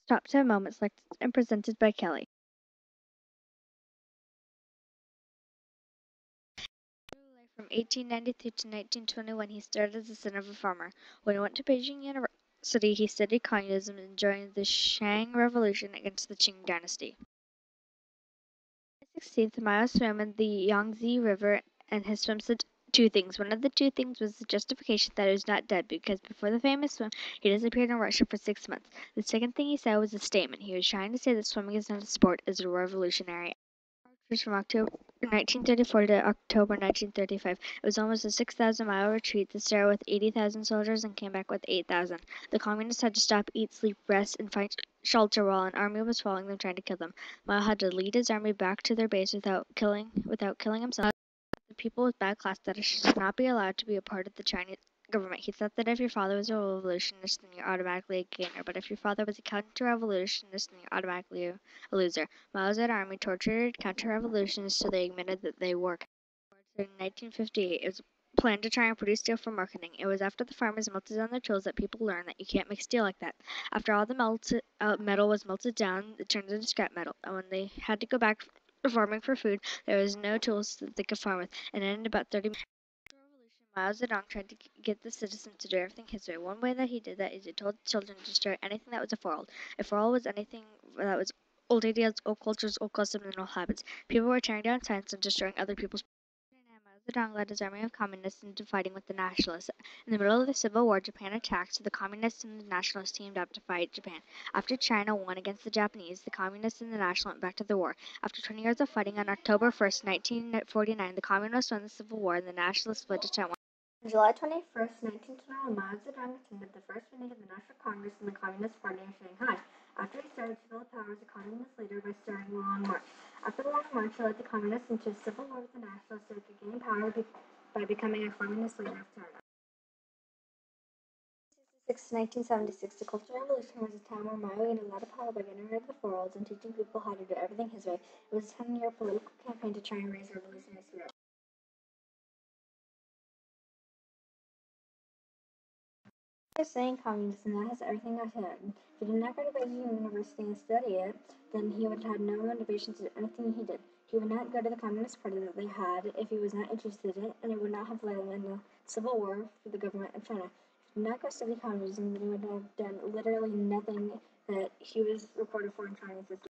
Top 10 moments selected and presented by Kelly. From 1893 to 1921, he started as the son of a farmer. When he went to Beijing University, he studied communism and joined the Shang Revolution against the Qing dynasty. On the 16th, Mao swam in the Yangtze River, and his swim said two things. One of the two things was the justification that he was not dead, because before the famous swim, he disappeared in Russia for 6 months. The second thing he said was a statement. He was trying to say that swimming is not a sport, it's a revolutionary from October 1934 to October 1935. It was almost a 6,000-mile retreat that started with 80,000 soldiers and came back with 8,000. The communists had to stop, eat, sleep, rest, and find shelter while an army was following them trying to kill them. Mao had to lead his army back to their base without killing himself. The people with bad class status should not be allowed to be a part of the Chinese government. He thought that if your father was a revolutionist, then you're automatically a gainer. But if your father was a counter-revolutionist, then you're automatically a loser. Mao's army tortured counter-revolutionists so they admitted that they were. In 1958, it was planned to try and produce steel for marketing. It was after the farmers melted down their tools that people learned that you can't make steel like that. After all the metal was melted down, it turned into scrap metal. And when they had to go back farming for food, there was no tools that they could farm with. And in about 30 minutes after the revolution, Mao Zedong tried to get the citizens to do everything his way. One way that he did that is he told children to destroy anything that was a foreign. A foreign was anything that was old ideas, old cultures, old customs, and old habits. People were tearing down signs and destroying other people's. Mao Zedong led his army of communists into fighting with the nationalists. In the middle of the Civil War, Japan attacked, so the communists and the nationalists teamed up to fight Japan. After China won against the Japanese, the communists and the nationalists went back to the war. After 20 years of fighting, on October 1st, 1949, the communists won the Civil War and the nationalists fled to Taiwan. On July 21st, 1921, Mao Zedong attended the first meeting of the National Congress in the Communist Party in Shanghai. After he started to build power as a communist leader by starting the Long March. After the Long March, he led the communists into a civil war with the nationalists so he could gain power by becoming a communist leader of China. 1976, the Cultural Revolution was a time where Mao gained a lot of power by getting rid of the four and teaching people how to do everything his way. It was a 10-year political campaign to try and raise revolutionary spirit. Saying communism that has everything I said. If he did not go to Beijing University and study it, then he would have no motivation to do anything he did. He would not go to the Communist Party that they had if he was not interested in it, and he would not have led in a civil war for the government of China. If he did not go study communism, then he would have done literally nothing that he was reported for in Chinese history.